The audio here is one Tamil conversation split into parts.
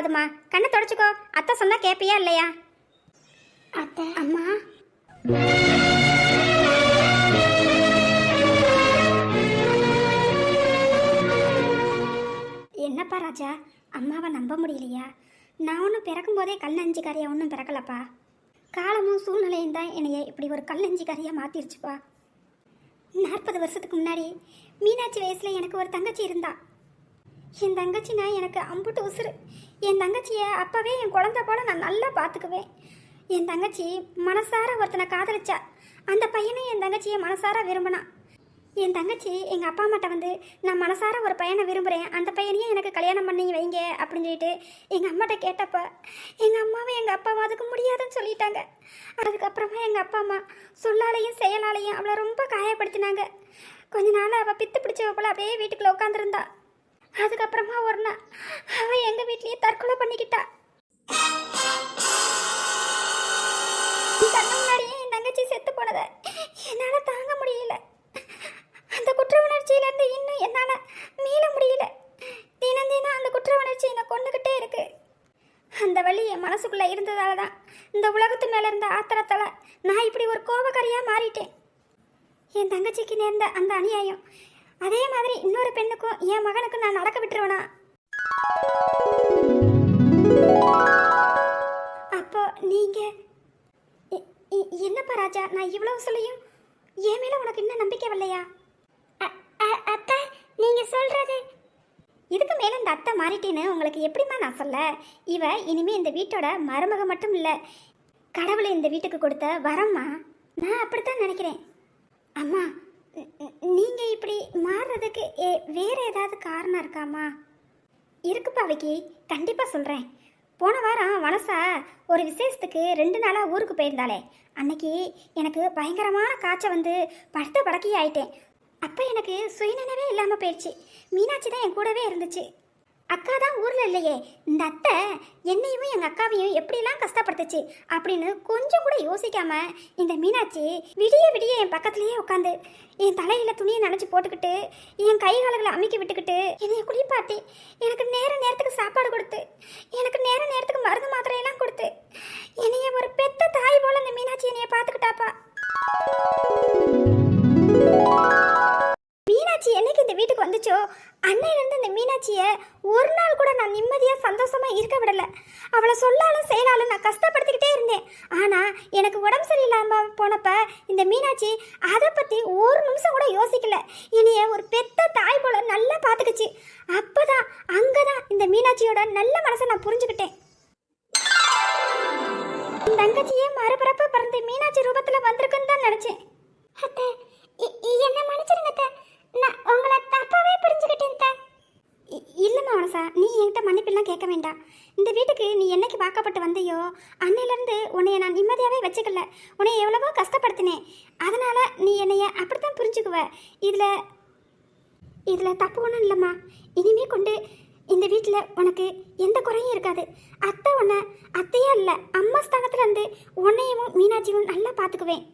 ஆகாதுமா, கண்ணை தொடச்சிக்கோ. அத்தை சொன்னா கேப்பியா இல்லையா? அத்தை அம்மா, என்னப்பா ராஜா, அம்மாவை நம்ப முடியலையா? நான் ஒன்றும் பிறக்கும் போதே கல் நெஞ்சிக்காரியா ஒன்றும் பிறக்கலப்பா. காலமும் சூழ்நிலையும் தான் என்னைய இப்படி ஒரு கல் நெஞ்சிக்காரியா மாற்றிருச்சுப்பா. 40 வருஷத்துக்கு முன்னாடி மீனாட்சி வயசில் எனக்கு ஒரு தங்கச்சி இருந்தா. என் தங்கச்சினா எனக்கு அம்புட்டு உசுறு. என் தங்கச்சியை அப்போவே என் குழந்தை போல நான் நல்லா பார்த்துக்குவேன். என் தங்கச்சி மனசார ஒருத்தனை காதலிச்சா. அந்த பையனை என் தங்கச்சியை மனசார விரும்பினான். என் தங்கச்சி எங்கள் அப்பா அம்மாட்ட வந்து நான் மனசார ஒரு பையனை விரும்புகிறேன், அந்த பையனையே எனக்கு கல்யாணம் பண்ணி வைங்க அப்படின்னு சொல்லிட்டு எங்கள் அம்மாட்ட கேட்டப்ப எங்கள் அம்மாவும் எங்கள் அப்பாவும் அதுக்கு முடியாதுன்னு சொல்லிட்டாங்க. அதுக்கப்புறமா எங்கள் அப்பா அம்மா சொல்லாலையும் செயலாலையும் அவளை ரொம்ப காயப்படுத்தினாங்க. கொஞ்ச நாள் அவள் பித்து பிடிச்சவ போல அப்படியே வீட்டுக்குள்ளே உட்காந்துருந்தா. அதுக்கப்புறமா ஒரு நாள் அவள் எங்கள் வீட்லேயே தற்கொலை பண்ணிக்கிட்டா. கண்ணு முன்னாடியே என் தங்கச்சி செத்து போனதை என்னால் தாங்க முடியல. அந்த குற்ற உணர்ச்சியிலேருந்து இன்னும் என்னால் மீள முடியல. தினம் தினம் அந்த குற்ற உணர்ச்சி என்னை கொண்டுக்கிட்டே இருக்கு. அந்த வலி என் மனசுக்குள்ளே இருந்ததால தான் இந்த உலகத்து மேலே இருந்த ஆத்திரத்தால் நான் இப்படி ஒரு கோபக்காரியாக மாறிட்டேன். என் தங்கச்சிக்கு நேர்ந்த அந்த அநியாயம் அதே மாதிரி இன்னொரு பெண்ணுக்கும் என் மகனுக்கும் நான் நடக்க விட்டுருவேனா? அப்போ நீங்கள் என்னப்பா ராஜா, நான் இவ்வளவு சொல்லியும் என் மேலே உனக்கு இன்னும் நம்பிக்கை வரலையா? அத்தை நீங்க சொல்றது இதுக்கு மேலே இந்த அத்தை மாறிட்டேன்னு உங்களுக்கு எப்படிமா நான் சொல்ல? இவ இனிமே இந்த வீட்டோட மருமக மட்டும் இல்லை, கடவுளை இந்த வீட்டுக்கு கொடுத்த வரம்மா. நான் அப்படித்தான் நினைக்கிறேன். அம்மா, நீங்கள் இப்படி மாறுறதுக்கு வேற ஏதாவது காரணம் இருக்காம்மா? இருக்குப்பா விக்கி, கண்டிப்பாக சொல்கிறேன். போன வாரம் வனசா ஒரு விசேஷத்துக்கு 2 நாளாக ஊருக்கு போயிருந்தாளே, அன்னைக்கு எனக்கு பயங்கரமான காய்ச்சல் வந்து படுத்த படக்கி ஆயிட்டேன். அப்போ எனக்கு சுயநினைவே இல்லாமல் போயிடுச்சு. மீனாட்சி தான் என் கூடவே இருந்துச்சு. அக்கா தான் ஊரில் இல்லையே, இந்த அத்தை என்னையும் எங்கள் அக்காவையும் எப்படிலாம் கஷ்டப்படுத்துச்சு அப்படின்னு கொஞ்சம் கூட யோசிக்காம இந்த மீனாட்சி விடிய விடிய என் பக்கத்துலேயே உட்காந்து என் தலையில் துணியை நனைச்சி போட்டுக்கிட்டு என் கை கால்களை அமுக்கி விட்டுக்கிட்டு என்னைய குளிப்பாட்டி எனக்கு நேரத்துக்கு சாப்பாடு கொடுத்து எனக்கு நேரத்துக்கு மருந்து மாத்திரையெல்லாம் கொடுத்து என்னைய ஒரு பெத்த தாய் போல இந்த மீனாட்சி என்னைய பார்த்துக்கிட்டாப்பா. மீனாட்சி என்னைக்கு இந்த வீட்டுக்கு வந்துச்சோ அன்னையிலேருந்து இந்த மீனாட்சியை ஒரு நாள் கூட நான் நிம்மதியாக சந்தோஷமாக இருக்க விடலை. அவளை சொல்லாலும் செயலாலும் நான் கஷ்டப்படுத்திக்கிட்டே இருந்தேன். ஆனால் எனக்கு உடம்பு சரியில்லாமல் போனப்ப இந்த மீனாட்சி அதை பற்றி ஒரு நிமிஷம் கூட யோசிக்கல. என்னைய ஒரு பெத்த தாய் போல நல்லா பார்த்துக்குச்சு. அப்போ தான் அங்கே தான் இந்த மீனாட்சியோட நல்ல மனசை நான் புரிஞ்சுக்கிட்டேன். இந்த தங்கச்சியே மறுபிறப்பு பிறந்து மீனாட்சி ரூபத்தில் வந்திருக்குன்னு தான் நினச்சேன். அத்தை என்ன மன்னிச்சிருங்க அத்தை, நான் உங்களை தப்பாவே புரிஞ்சுக்கிட்டேன். இல்லைம்மா மனசா, நீ என்கிட்ட மன்னிப்பெல்லாம் கேட்க வேண்டாம். இந்த வீட்டுக்கு நீ என்னைக்கு வாக்கப்பட்டு வந்தையோ அன்னையிலேருந்து உன்னைய நான் நிம்மதியாகவே வச்சுக்கல. உன்னைய எவ்வளவோ கஷ்டப்படுத்தினேன். அதனால் நீ என்னைய அப்படித்தான் புரிஞ்சுக்குவ. இதில் தப்பு ஒன்றும் இல்லைம்மா. இனிமே கொண்டு இந்த வீட்டில் உனக்கு எந்த குறையும் இருக்காது. அத்தை உன்னை அத்தையா இல்லை, அம்மா ஸ்தானத்தில் இருந்து உன்னையவும் மீனாட்சியும் நல்லா பார்த்துக்குவேன்.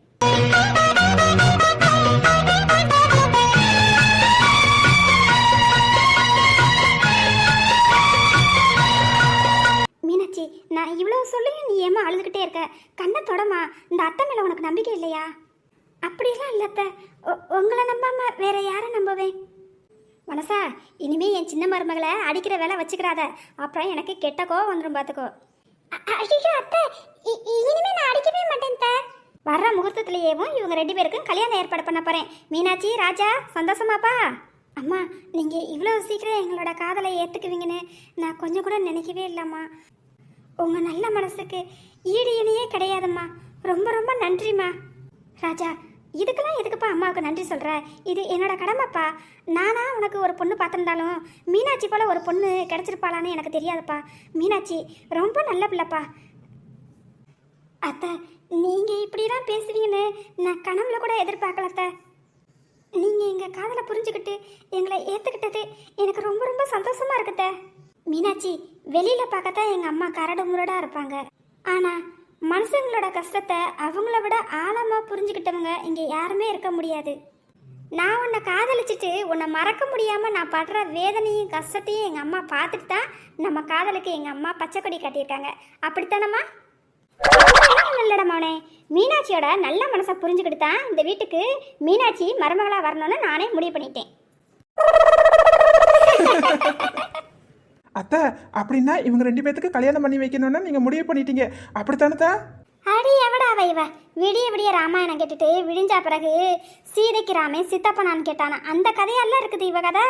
மீனாட்சி, நான் இவ்வளோ சொல்லியும் நீ ஏமா அழுதுகிட்டே இருக்க? கண்ணை தொடமா. இந்த அத்தை மேலே உனக்கு நம்பிக்கை இல்லையா? அப்படியெல்லாம் இல்லை அத்தை, உங்களை நம்பாம வேற யாரை நம்புவேன்? மனசா, இனிமே என் சின்ன மருமகளை அடிக்கிற வேலை வச்சுக்கிறாத, அப்புறம் எனக்கு கெட்ட கோவம் வந்துடும் பார்த்துக்கோ. ஐயோ அத்தை, இனிமே நான் அடிக்கவே மாட்டேன். வர்ற முகூர்த்தத்திலேயேவும் இவங்க 2 பேருக்கும் கல்யாணம் ஏற்பாடு பண்ண போகிறேன். மீனாட்சி, ராஜா, சந்தோஷமாப்பா? அம்மா, நீங்கள் இவ்வளோ சீக்கிரம் எங்களோட காதலை ஏற்றுக்குவீங்கன்னு நான் கொஞ்சம் கூட நினைக்கவே இல்லைம்மா. உங்கள் நல்ல மனசுக்கு ஈடு இணையே கிடையாதும்மா. ரொம்ப ரொம்ப நன்றிம்மா. ராஜா, இதுக்கெல்லாம் எதுக்குப்பா அம்மாவுக்கு நன்றி சொல்கிற? இது என்னோட கடமைப்பா. நானா உனக்கு ஒரு பொண்ணு பார்த்துருந்தாலும் மீனாட்சி போல் ஒரு பொண்ணு கிடச்சிருப்பாளான்னு எனக்கு தெரியாதுப்பா. மீனாட்சி ரொம்ப நல்ல பிள்ளைப்பா. அத்தை, நீங்கள் இப்படிலாம் பேசுவீங்கன்னு நான் கனவுல கூட எதிர்பார்க்கல அத்தை. நீங்கள் எங்கள் காதலை புரிஞ்சுக்கிட்டு எங்களை ஏற்றுக்கிட்டது எனக்கு ரொம்ப ரொம்ப சந்தோஷமாக இருக்குத்த. மீனாட்சி, வெளியில் பார்க்கத்தான் எங்கள் அம்மா கரடு முரடாக இருப்பாங்க. ஆனால் மனுஷங்களோட கஷ்டத்தை அவங்கள விட ஆழமாக புரிஞ்சுக்கிட்டவங்க இங்கே யாருமே இருக்க முடியாது. நான் உன்னை காதலிச்சிட்டு உன்னை மறக்க முடியாமல் நான் படுற வேதனையும் கஷ்டத்தையும் எங்கள் அம்மா பார்த்துட்டு தான் நம்ம காதலுக்கு எங்கள் அம்மா பச்சை கொடி கட்டியிருக்காங்க. அப்படித்தானம்மா? இல்லடா மவனே, மீனாட்சியோட நல்ல மனசை புரிஞ்சுக்கிட்டு தான் இந்த வீட்டுக்கு மீனாட்சி மருமகளாக வரணும்னு நானே முடிவு பண்ணிட்டேன். அத்தை, அப்படின்னா இவங்க 2 பேத்துக்கு கல்யாணம் பண்ணி வைக்கணும்னு நீங்க முடிவு பண்ணிட்டீங்க, அப்படித்தானே? அடி எவடா இவ விடிய விடிய ராமாயணம் கேட்டுட்டு விடிஞ்சா பிறகு சீதைக்கு ராமே சித்தப்பனான்னு கேட்டானா, அந்த கதையெல்லாம் இருக்குது இவ கதை.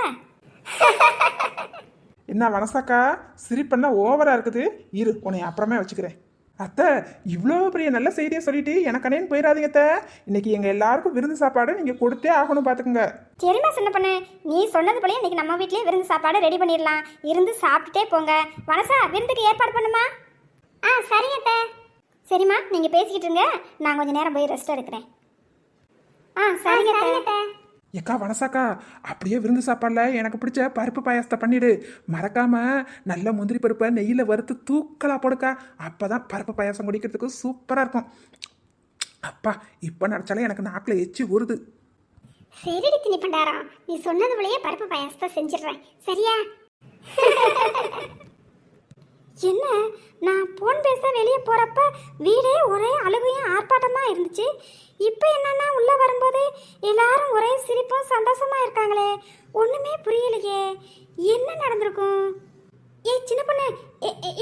என்ன வனசாக்கா, சிரிப்பெல்லாம் ஓவரா இருக்குது. இரு, உன்னை அப்புறமே வச்சுக்கிறேன். அத்தை, இவ்வளோ பெரிய நல்ல செய்தியை சொல்லிட்டு எனக்கனேன்னு போயிடாதீங்க அத்தை. இன்னைக்கு எங்க எல்லாருக்கும் விருந்து சாப்பாடு நீங்க கொடுத்தே ஆகணும், பாத்துக்குங்க. சரிம்மா சின்ன பொண்ணு, நீ சொன்னது போல இன்னைக்கு நம்ம வீட்லயே விருந்து சாப்பாடு ரெடி பண்ணிடலாம். இருந்து சாப்பிட்டுட்டே போங்க. வனசா, விருந்துக்கு ஏற்பாடு பண்ணுமா? சரிங்க. சரிம்மா, நீங்க பேசிக்கிட்டு இருங்க, நான் கொஞ்ச நேரம் போய் ரெஸ்ட் எடுக்கிறேன். சரிங்க. ஏக்கா வனசாக்கா, அப்படியே விருந்து சாப்பாடுல எனக்கு பிடிச்ச பருப்பு பாயாசத்தை பண்ணிடு. மறக்காம நல்ல முந்திரி பருப்பை நெய்யில் வறுத்து தூக்கலா போடுக்கா. அப்பதான் பருப்பு பாயாசம் குடிக்கிறதுக்கு சூப்பரா இருக்கும். அப்பா, இப்போ நினச்சாலே எனக்கு நாக்கில் எச்சி ஊறுது. சரிடி திணி பண்டாரம், நீ சொன்னது போலயே பருப்பு பாயாசத்தை செஞ்சிடுறேன், சரியா? என்ன, நான் போன் பேச வெளியே போறப்ப வீடே ஒரே அழுகையும் ஆர்ப்பாட்டமா இருந்துச்சு. இப்போ என்னன்னா உள்ள வரும்போது எல்லாரும் ஒரே சிரிப்பும் சந்தோஷமா இருக்காங்களே, ஒண்ணுமே புரியலையே. என்ன நடந்திருக்கும்? சின்ன பொண்ணு,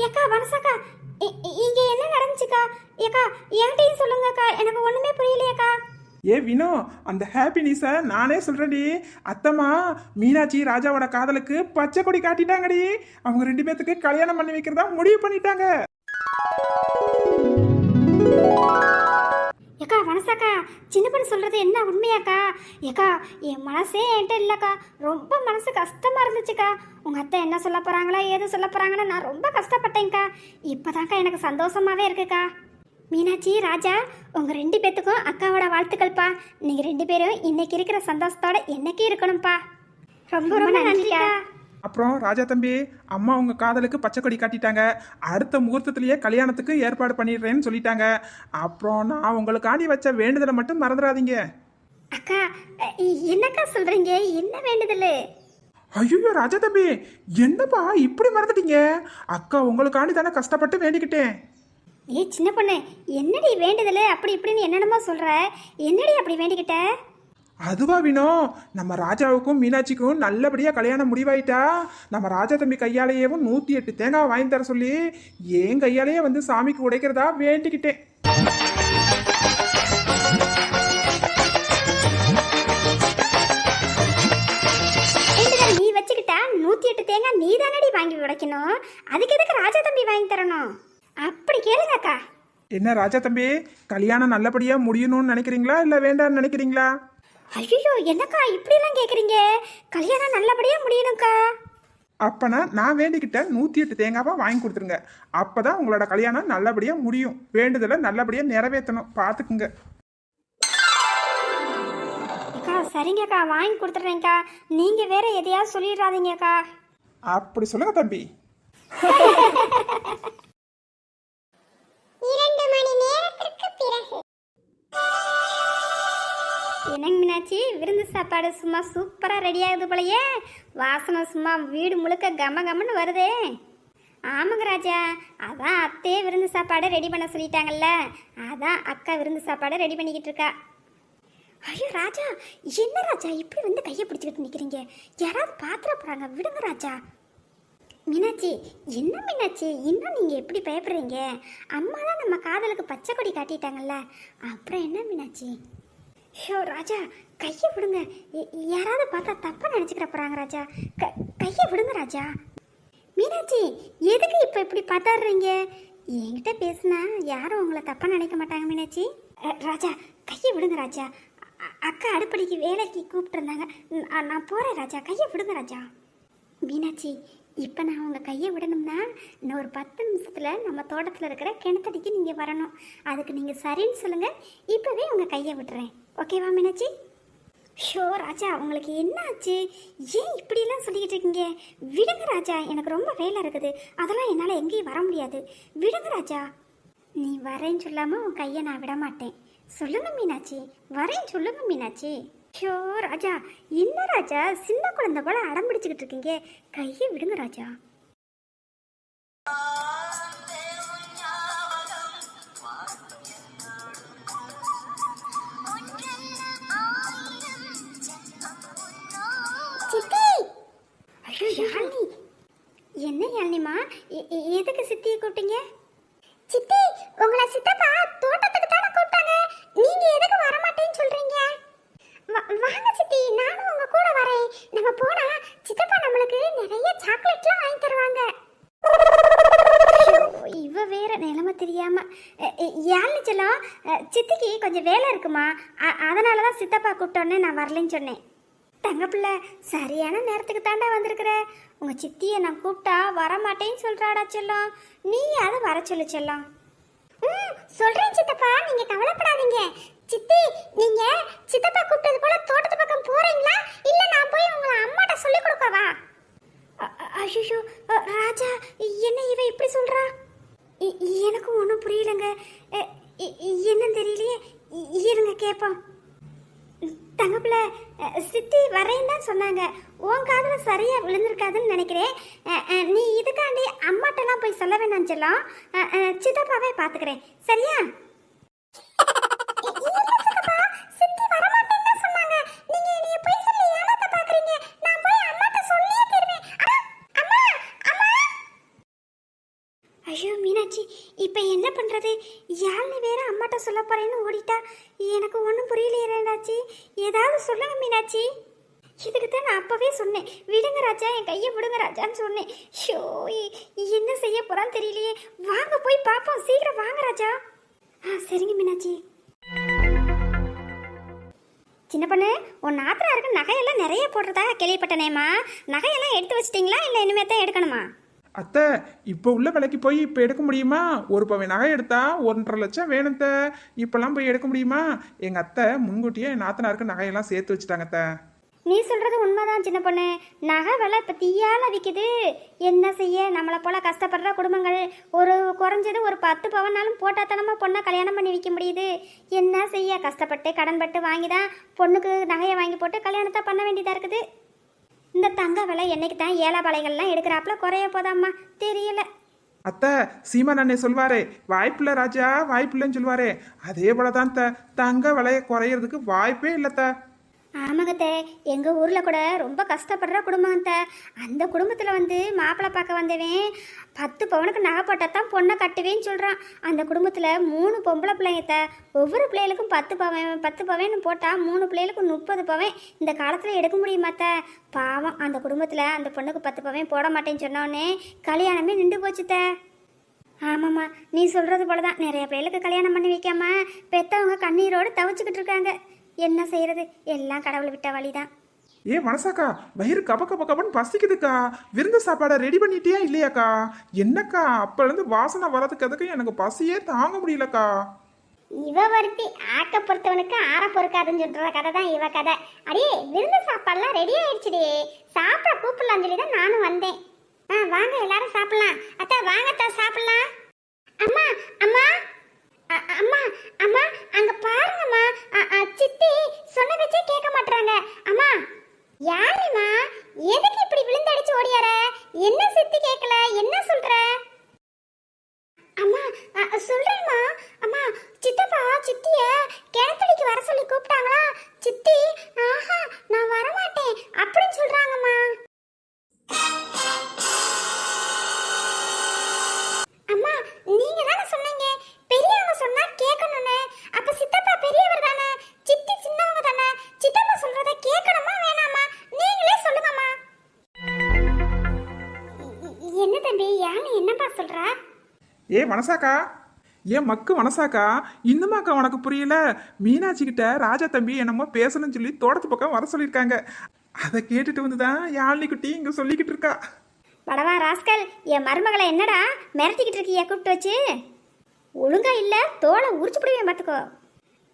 ஏக்கா வனசாக்கா, இங்க என்ன நடந்துச்சுக்கா? ஏக்கா என்கிட்டயும் சொல்லுங்கக்கா, எனக்கு ஒண்ணுமே புரியலையேக்கா. ஏ வினோ, அந்த ஹாப்பினிஸை நானே சொல்றேன்டி. அத்தம்மா மீனாட்சி ராஜாவோட காதலுக்கு பச்சை கொடி காட்டிட்டாங்கடி. அவங்க 2 பேத்துக்கு கல்யாணம் பண்ணி வைக்கிறதா முடிவு பண்ணிட்டாங்க. ஏக்கா வனசாக்கா, சின்ன பொண்ணு சொல்றது என்ன உண்மையாக்கா? ஏக்கா, என் மனசே என்கிட்ட இல்லைக்கா, ரொம்ப மனசு கஷ்டமா இருந்துச்சுக்கா. உங்க அத்தை என்ன சொல்ல போறாங்களா, ஏது சொல்ல போறாங்கன்னு நான் ரொம்ப கஷ்டப்பட்டேன்க்கா. இப்போதாக்கா எனக்கு சந்தோஷமாவே இருக்குக்கா. மீனாட்சி ராஜா, உங்க 2 பேத்துக்கும் அக்காவோட வாழ்த்துக்கள்ப்பா. நீங்க 2 பேரும் இன்னைக்கு இருக்கிற சந்தோஷத்தோட என்னைக்கு இருக்கணும்ப்பா. ரொம்ப ரொம்ப நன்றிக்கா. அப்புறம் ராஜா தம்பி, அம்மா உங்க காதலுக்கு பச்சை கொடி காட்டிட்டாங்க. அடுத்த முகூர்த்தத்திலேயே கல்யாணத்துக்கு ஏற்பாடு பண்ணிடுறேன்னு சொல்லிட்டாங்க. அப்புறம் நான் உங்களுக்காண்டி வச்ச வேண்டுதலை மட்டும் மறந்துடாதீங்க. அக்கா, என்னக்கா சொல்றீங்க? என்ன வேண்டுதல்? ஐயோ ராஜா தம்பி, என்னப்பா இப்படி மறந்துட்டீங்க? அக்கா உங்களுக்காண்டி தானே கஷ்டப்பட்டு வேண்டிக்கிட்டேன். சின்ன பொண்ணு, என்னடி வேண்டுதல் அப்படி இப்படின்னு என்னென்னமோ சொல்ற? என்னடி அப்படி வேண்டிக்கிட்ட? அதுவா வினோ, நம்ம ராஜாவுக்கும் மீனாட்சிக்கும் நல்லபடியா கல்யாணம் முடிவாயிட்டா நம்ம ராஜா தம்பி கையாலேயேவும் 108 தேங்காய் வாங்கி தர சொல்லி என் கையாலேயே வந்து சாமிக்கு உடைக்கிறதா வேண்டிக்கிட்டேன். நீ வச்சுக்கிட்டா 108 தேங்காய் நீ தானடி வாங்கி உடைக்கணும். அதுக்கு எதுக்கு ராஜா தம்பி வாங்கி தரணும்? அப்படி கேளுங்கக்கா. என்ன ராஜா தம்பி, கல்யாணம் நல்லபடியா முடியணும்னு நினைக்கிறீங்களா இல்ல வேண்டாம்னு நினைக்கிறீங்களா? ஐயோ, என்னக்கா இப்படிலாம் கேக்குறீங்க? கல்யாணம் நல்லபடியா முடியணும்க்கா. அப்பனா நான் வேண்டிக்கிட்ட 108 தேங்காவா வாங்கி கொடுத்துருங்க. அப்பதான் உங்களோட கல்யாணம் நல்லபடியா முடியும். வேண்டுதலை நல்லபடியா நிறைவேற்றணும், பாத்துக்குங்க. அக்கா சரிங்கக்கா, வாங்கி கொடுத்துட்றேன்க்கா. நீங்க வேற எதையாவது சொல்லிடாதீங்கக்கா. அப்படி சொல்லுங்க தம்பி. 2 மணி நேரத்திற்கு பிறகு. என்னங்க மீனாட்சி, விருந்து சாப்பாடு சும்மா சூப்பரா ரெடி ஆகுது போலயே. வாசனை சும்மா வீடு முழுக்க கம கமன்னு வருதே. ஆமாங்க ராஜா, அதான் அத்தையே விருந்து சாப்பாடு ரெடி பண்ண சொல்லிட்டாங்கல்ல, அதான் அக்கா விருந்து சாப்பாடு ரெடி பண்ணிக்கிட்டு இருக்கா. ஐயோ ராஜா, என்ன ராஜா இப்படி வந்து கையை பிடிச்சிக்கிட்டு நிற்கிறீங்க? யாராவது பாத்திர போகிறாங்க, விடுங்க ராஜா. மீனாட்சி, என்ன மீனாட்சி இன்னும் நீங்கள் எப்படி பயப்படுறீங்க? அம்மா தான் நம்ம காதலுக்கு பச்சை கொடி காட்டிட்டாங்கல்ல, அப்புறம் என்ன மீனாட்சி? ஷோ ராஜா, கையை விடுங்க. யாராவது பார்த்தா தப்பாக நினச்சிக்கிற போகிறாங்க ராஜா. கையை விடுங்க ராஜா. மீனாட்சி, எதுக்கு இப்போ இப்படி பார்த்தாடுறீங்க? என்கிட்ட பேசுனா யாரும் உங்களை தப்பாக நினைக்க மாட்டாங்க மீனாட்சி. ராஜா, கையை விடுங்க ராஜா. அக்கா அடுப்படிக்கு வேலைக்கு கூப்பிட்டுருந்தாங்க, நான் போகிறேன் ராஜா. கையை விடுங்க ராஜா. மீனாட்சி, இப்போ நான் உங்கள் கையை விடணும்னா இன்னும் ஒரு 10 நிமிஷத்தில் நம்ம தோட்டத்தில் இருக்கிற கிணத்தடிக்கு நீங்கள் வரணும். அதுக்கு நீங்கள் சரின்னு சொல்லுங்கள், இப்போவே உங்கள் கையை விட்டுறேன். ஓகேவா மீனாட்சி? ஷோ ராஜா, உங்களுக்கு என்ன ஆச்சு? ஏன் இப்படியெல்லாம் சொல்லிக்கிட்டு இருக்கீங்க? விடுங்க ராஜா, எனக்கு ரொம்ப வேலை இருக்குது, அதெல்லாம் என்னால் எங்கேயும் வர முடியாது. விடுங்க ராஜா. நீ வரேன்னு சொல்லாமல் உன் கையை நான் விட மாட்டேன். சொல்லுங்க மீனாட்சி, வரேன்னு சொல்லுங்க மீனாட்சி. ஐயோ ராஜா, என்ன ராஜா சின்ன குழந்தை போல அடம் பிடிச்சுக்கிட்டு இருக்கீங்க? கையை விடுங்க ராஜா. சித்தி ஐயோ யாழினி, என்ன யாழினிமா, எதுக்கு சித்தியை கூப்பிட்டீங்க? சித்தி உங்களை சித்தப்பா தோட்டத்துக்கு தானே கூப்பிட்டாங்க. நீங்க எதுக்கு வர மாட்டேன்னு சொல்றீங்க? வாங்க சித்தி, நானும் உங்க கூட வரேன். நம்ம போனா சித்தப்பா நம்மளுக்கு நிறைய சாக்லேட்லாம் வாங்கி தருவாங்க. இவ வேற நிலைமை தெரியாம. யாழினி செல்லம், சித்திக்கு கொஞ்சம் வேலை இருக்குமா, அதனாலதான் சித்தப்பா கூப்பிட்டோன்னே நான் வரலன்னு சொன்னேன். தங்கப்பிள்ள, சரியான நேரத்துக்கு தாண்டா வந்திருக்கிற. உங்க சித்தியை நான் கூப்பிட்டா வரமாட்டேன்னு சொல்றாடா செல்லம். நீ அதை வர சொல்லு செல்லம். சொல்றேன் சித்தப்பா, நீங்க கவலைப்படாதீங்க. சித்தி நீங்க சித்தப்பா கூப்பிட்டது போல தோட்டத்து பக்கம் போறீங்களா, இல்ல நான் போய் உங்களை அம்மாட்ட சொல்லி கொடுக்கவா? ஐயோ ராஜா, என்ன இவ இப்படி சொல்றா? எனக்கு ஒன்றும் புரியலங்க. என்னன்னு தெரியலையே. இருங்க கேட்போம். தங்கப்பிள்ள, சித்தி வரேன்னு தான் சொன்னாங்க. உன் காதுல சரியா விழுந்திருக்காதுன்னு நினைக்கிறேன். நீ இதுக்காண்டி அம்மாட்டெல்லாம் போய் சொல்ல வேண்டாம் செல்லம். சித்தப்பாவே பாத்துக்கிறேன், சரியா? சித்தி வர மாட்டேன்னு தான் சொன்னாங்க. நீங்க என்னைய போய் சொல்லி ஏமாத்த பாக்குறீங்க. நான் போய் அம்மாட்ட சொல்லியே தருவேன். அம்மா அம்மா. ஐயோ மீனாட்சி, இப்போ என்ன பண்றது? யாழ்னி வேற அம்மாட்ட சொல்ல போறேன்னு ஓடிட்டா. எனக்கு ஒன்றும் புரியலையே மீனாட்சி, ஏதாவது சொல்லுங்க மீனாட்சி. இதுக்கு தான் நான் அப்பவே சொன்னேன், விடுங்க ராஜா, என் கையை விடுங்க ராஜான்னு சொன்னேன். ஷோ, என்ன செய்ய போறான்னு தெரியலையே. வாங்க போய் பார்ப்போம், சீக்கிரம் வாங்க ராஜா. சரிங்க மீனாட்சி. சின்ன பொண்ணு, உன் நாத்தனாருக்கு நகையெல்லாம் நிறைய போடுறதா கேள்விப்பட்டனேம்மா. நகையெல்லாம் எடுத்து வச்சிட்டிங்களா, இல்லை இனிமே தான் எடுக்கணுமா? அத்தை, இப்போ உள்ள விலைக்கு போய் இப்போ எடுக்க முடியுமா? ஒரு பவை நகை எடுத்தா 1.5 லட்சம் வேணும் அத்தை. இப்போல்லாம் போய் எடுக்க முடியுமா? எங்கள் அத்தை முன்கூட்டியே என் நாத்தனாருக்கு நகையெல்லாம் சேர்த்து வச்சுட்டாங்க அத்தை. நீ சொல்றது உண்மைதான் சின்ன பொண்ணு. நகை விலை இப்போ தீயால விற்கிது. என்ன செய்ய, நம்மளை போல கஷ்டப்படுற குடும்பங்கள் ஒரு குறைஞ்சது ஒரு 10 பவனாலும் போட்டால் தானமா பொண்ணை கல்யாணம் பண்ணி வைக்க முடியுது. என்ன செய்ய, கஷ்டப்பட்டு கடன்பட்டு வாங்கி தான் பொண்ணுக்கு நகையை வாங்கி போட்டு கல்யாணத்தை பண்ண வேண்டியதாக இருக்குது. இந்த தங்க விலை என்னைக்கு தான் ஏழாபாளைகள்லாம் எடுக்கிறாப்புல குறைய போதாம்மா தெரியல. அத்தை, சீமான் அண்ணே சொல்வாரே, வாய்ப்பில்லை ராஜா வாய்ப்பில்லைன்னு சொல்லுவாரே, அதே போல தான் தங்க விலையை குறையிறதுக்கு வாய்ப்பே இல்லைத்த. ஆமாங்கத்த, எங்கள் ஊரில் கூட ரொம்ப கஷ்டப்படுற குடும்பத்த. அந்த குடும்பத்தில் வந்து மாப்பிள்ளை பார்க்க வந்தவன் 10 பவுனுக்கு நகை போட்டால் தான் பொண்ணை கட்டுவேன்னு சொல்கிறான். அந்த குடும்பத்தில் 3 பொம்பளை பிள்ளைங்கத்த. ஒவ்வொரு பிள்ளைகளுக்கும் 10 பவன்னு போட்டால் 3 பிள்ளைகளுக்கும் 30 பவன். இந்த காலத்தில் எடுக்க முடியுமாத்த? பாவம், அந்த குடும்பத்தில் அந்த பொண்ணுக்கு 10 பவன் போட மாட்டேன்னு சொன்னோடனே கல்யாணமே நின்று போச்சுத்த. ஆமாம்மா, நீ சொல்கிறது போல தான் நிறைய பிள்ளைகளுக்கு கல்யாணம் பண்ணி வைக்காம பெற்றவங்க கண்ணீரோடு தவிச்சுக்கிட்டு இருக்காங்க. என்ன செய்யறது, எல்லாம் கடவுள் விட்ட வழிதான். ஏ மனசாக்கா, வயிறு கப கப கபன்னு பசிக்குதுக்கா. விருந்து சாப்பாடை ரெடி பண்ணிட்டியா இல்லையாக்கா? என்னக்கா, அப்போலேருந்து வாசனை வரதுக்கு அதுக்கு எனக்கு பசியே தாங்க முடியலக்கா. இவ ஒருத்தி ஆக்க பொறுத்தவனுக்கு ஆற பொறுக்காதுன்னு சொல்ற கதை தான் இவ கதை. அடே, விருந்து சாப்பாடுலாம் ரெடி ஆயிடுச்சுடி, சாப்பிட கூப்பிடலான்னு சொல்லி தான் நானும் வந்தேன். வாங்க எல்லாரும் சாப்பிடலாம். அத்தா வாங்கத்தா சாப்பிடலாம். அம்மா அம்மா அம்மா அம்மா, அங்க பாருங்கம்மா, சித்தி சொன்ன பேச்சே கேட்க மாட்டாங்க. அம்மா யாருமா, எதுக்கு இப்படி விழுந்தடிச்சு ஓடியார? என்ன சித்தி கேட்கல, என்ன சொல்ற? அம்மா சொல்றேம்மா. அம்மா, சித்தப்பா சித்திய கிணத்தடிக்கு வர சொல்லி கூப்பிட்டாங்களா? சித்தி ஆஹா நான் வரமாட்டேன் அப்படின்னு சொல்றாங்கம்மா. அம்மா, நீங்க தானே சொன்னீங்க பெரியவங்க சொன்னா கேட்கணும்னு. அப்ப சித்தப்பா பெரியவர் தானே, சித்தி சின்னவங்க தானே. சித்தப்பா சொல்றத கேட்கணுமா வேணாமா? நீங்களே சொல்லுங்கம்மா. என்ன தம்பி, யானை என்னப்பா சொல்றா? ஏ மனசாக்கா, ஏன் மக்கு மனசாக்கா, இன்னுமாக்கா உனக்கு புரியல? மீனாட்சி கிட்ட ராஜா தம்பி என்னமோ பேசணும்னு சொல்லி தோட்டத்து பக்கம் வர சொல்லியிருக்காங்க. அதை கேட்டுட்டு வந்து தான் யாழினி குட்டி இங்கே சொல்லிக்கிட்டு இருக்கா. படவா ராஸ்கல், என் மருமகளை என்னடா மிரட்டிக்கிட்டு இருக்கியா கூப்பிட்டு வச்சு? ஒழுங்கா இல்லை, தோலை உரிச்சு பிடிவேன் பார்த்துக்கோ.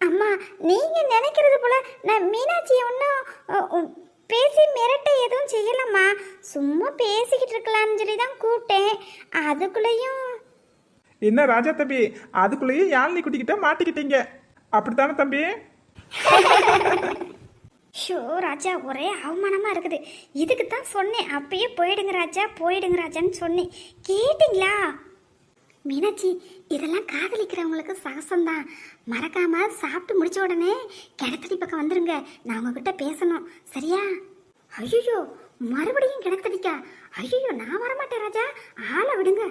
அம்மா, நீங்கள் நினைக்கிறது போல நான் மீனாட்சியை ஒன்றும் பேசி மிரட்ட எதுவும் செய்யலம்மா. சும்மா பேசிக்கிட்டு இருக்கலாம்னு சொல்லி தான் கூப்பிட்டேன். அதுக்குள்ளேயும் என்ன ராஜா தம்பி, அதுக்குள்ளேயே யாழினி குட்டிக்கிட்ட மாட்டிக்கிட்டீங்க, அப்படித்தானே தம்பி? ஷோ ராஜா, ஒரே அவமானமாக இருக்குது. இதுக்கு தான் சொன்னேன், அப்பயே போயிடுங்க ராஜா, போயிடுங்க ராஜான்னு சொன்னேன். கேட்டிங்களா? மீனாட்சி, இதெல்லாம் காதலிக்கிறவங்களுக்கு சாகசம்தான். மறக்காம சாப்பிட்டு முடிச்ச உடனே கிணத்தடி பக்கம் வந்துருங்க. நான் உங்ககிட்ட பேசணும், சரியா? ஐயோ, மறுபடியும் கிணத்தடிக்கா? ஐயோ, நான் வரமாட்டேன் ராஜா, ஆளை விடுங்க.